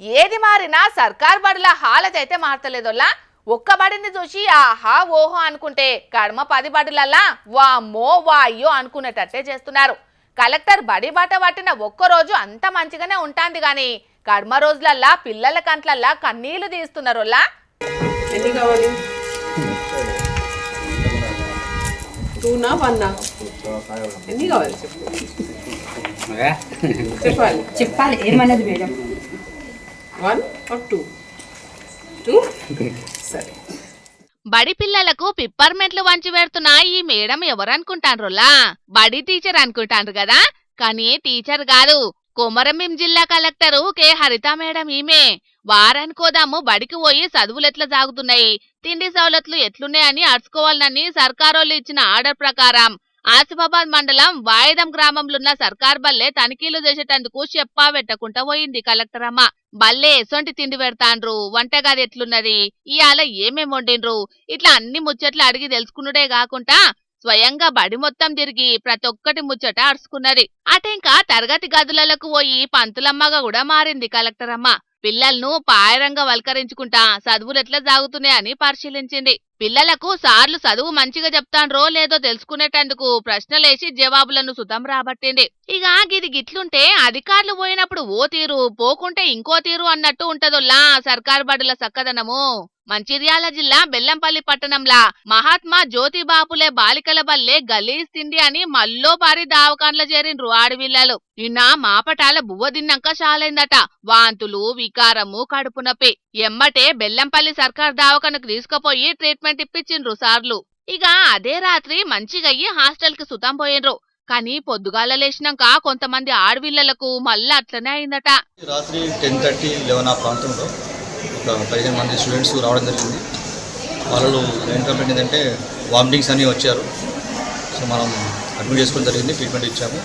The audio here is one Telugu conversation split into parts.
ఏది మారినా సర్కార్ బడుల హాలత అయితే మారతలేదోలా. ఒక్క బడిని చూసి ఆహా ఓహో అనుకుంటే కడమ 10 బడులల్లా వామ్మో వాయ్యో అనుకునేటట్టే చేస్తున్నారు. కలెక్టర్ బడి బాట పట్టిన ఒక్కరోజు అంత మంచిగానే ఉంటాంది గాని కడమ రోజులల్లా పిల్లల కంట్లల్లా కన్నీళ్లు తీస్తున్నారోలా. ఎన్ని కావాలి? 2 నా 1 నా? ఎన్ని కావాలి చెప్పాలి. చెప్పాలి ఏమన్నది మేడం. 1 or 2? 2 సరే. బడి పిల్లలకు పిప్పర్మెంట్లు వంచి పెడుతున్న ఈ మేడం ఎవరనుకుంటాన్రోలా? బడి టీచర్ అనుకుంటాండ్రు కదా, కానీ టీచర్ కాదు. కొమరంభీం జిల్లా కలెక్టరు కె హరిత మేడం ఈమె. వారానికోదాము బడికి పోయి చదువులెట్లా సాగుతున్నాయి, తిండి సౌలతులు ఎట్లున్నాయని అర్చుకోవాలని సర్కారోళ్ళు ఇచ్చిన ఆర్డర్ ప్రకారం ఆసిఫాబాద్ మండలం వాయిదం గ్రామంలోన్న సర్కార్ బల్లే తనిఖీలు చేసేటందుకు చెప్పా పెట్టకుండా పోయింది కలెక్టర్ అమ్మ. బల్లే ఎసొంటి తిండి పెడతాండ్రు, వంటగది ఎట్లున్నది, ఇయాల ఏమేం వండిండ్రు, ఇట్లా అన్ని ముచ్చట్లు అడిగి తెలుసుకున్నడే కాకుండా స్వయంగా బడి మొత్తం తిరిగి ప్రతి ఒక్కటి ముచ్చట అరుచుకున్నది. అటెంకా తరగతి గదులకు పోయి పంతులమ్మగా కూడా మారింది కలెక్టర్ అమ్మ. పిల్లలను పాయరంగా వల్కరించుకుంటా చదువులెట్లా సాగుతున్నాయని పరిశీలించింది. పిల్లలకు సార్లు చదువు మంచిగా చెప్తాండ్రో లేదో తెలుసుకునేటందుకు ప్రశ్నలేసి జవాబులను సుతం రాబట్టింది. ఇక గిది గిట్లుంటే అధికారులు పోయినప్పుడు ఓ తీరు, పోకుంటే ఇంకో తీరు అన్నట్టు ఉంటదోల్లా సర్కార్ బడుల సక్కదనము. మంచిర్యాల జిల్లా బెల్లంపల్లి పట్టణంలా మహాత్మా జ్యోతిబాపులే బాలికల బల్లే గలీజ్ తిండి అని మల్లో పారి దావకాన్ల చేరిండ్రు ఆడవిల్లలు. నిన్న మాపటాల బువ్వ తిన్నాక చాలైందట వాంతులు, వికారము, కడుపు నొప్పి. ఎమ్మటే బెల్లంపల్లి సర్కార్ దావకానికి తీసుకుపోయి ట్రీట్మెంట్ ఇప్పించిండ్రు సార్లు. ఇక అదే రాత్రి మంచిగయ్యి హాస్టల్ కి సుతం పోయిండ్రు. కానీ పొద్దుగాల లేచినాక కొంతమంది ఆడవిల్లలకు మళ్ళా అట్లనే అయిందట. రాత్రి 10:30, 11 ఆ ప్రాంతంలో ఒక 15 మంది స్టూడెంట్స్ రావడం జరిగింది. వాళ్ళు ఏం కంప్లైంట్ ఏంటంటే వామిటింగ్స్ అన్నీ వచ్చారు. సో మనం అడ్మిట్ చేసుకోవడం జరిగింది, ట్రీట్మెంట్ ఇచ్చాము.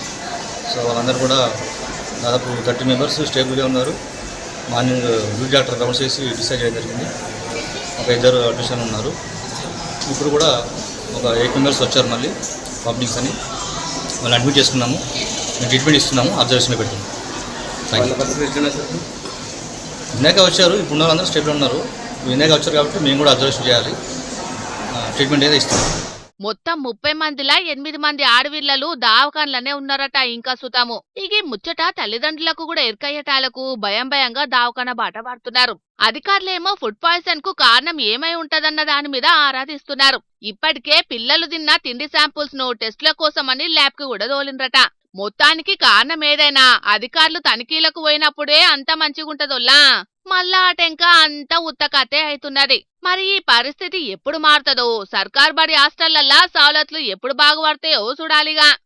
సో వాళ్ళందరూ కూడా దాదాపు 30 మెంబర్స్ స్టేబుల్గా ఉన్నారు. మార్నింగ్ డ్యూటీ డాక్టర్ రౌండ్స్ చేసి డిశ్చార్జ్ చేయడం జరిగింది. ఒక 2 అడ్మిషన్ ఉన్నారు. ఇప్పుడు కూడా ఒక 8 మెంబర్స్ వచ్చారు మళ్ళీ వామిటింగ్స్ అని. వాళ్ళు అడ్మిట్ చేసుకున్నాము, మేము ట్రీట్మెంట్ ఇస్తున్నాము, అబ్జర్వేషన్లో పెడుతున్నాము. వినాయక వచ్చారు, ఇప్పుడు ఉన్న వాళ్ళందరూ స్టేట్లో ఉన్నారు. వినాయక వచ్చారు కాబట్టి మేము కూడా అబ్జర్వేషన్ చేయాలి, ట్రీట్మెంట్ అయితే ఇస్తాం. మొత్తం 30 మందిలా 8 మంది ఆడవిళ్లలు దావకాన్లనే ఉన్నారట. ఇంకా సుతాము ఇగి ముచ్చట తల్లిదండ్రులకు కూడా ఎరుకయ్యటాలకు భయంగా దావకాన బాట పడుతున్నారు. అధికారులేమో ఫుడ్ పాయిజన్ కు కారణం ఏమై ఉంటదన్న దాని మీద ఆరాధిస్తున్నారు. ఇప్పటికే పిల్లలు తిన్న తిండి శాంపుల్స్ ను టెస్టుల కోసమని ల్యాబ్ కు కూడా తోలిండ్రట. మొత్తానికి కారణం ఏదైనా అధికారులు తనిఖీలకు పోయినప్పుడే అంత మంచిగుంటదోల్లా. మళ్ళా అటెంకా అంతా ఉత్తకతే అవుతున్నది. మరి ఈ పరిస్థితి ఎప్పుడు మారుతుందో, సర్కార్ బడి హాస్టళ్లల్లా సౌలతులు ఎప్పుడు బాగుపడతాయో చూడాలిగా.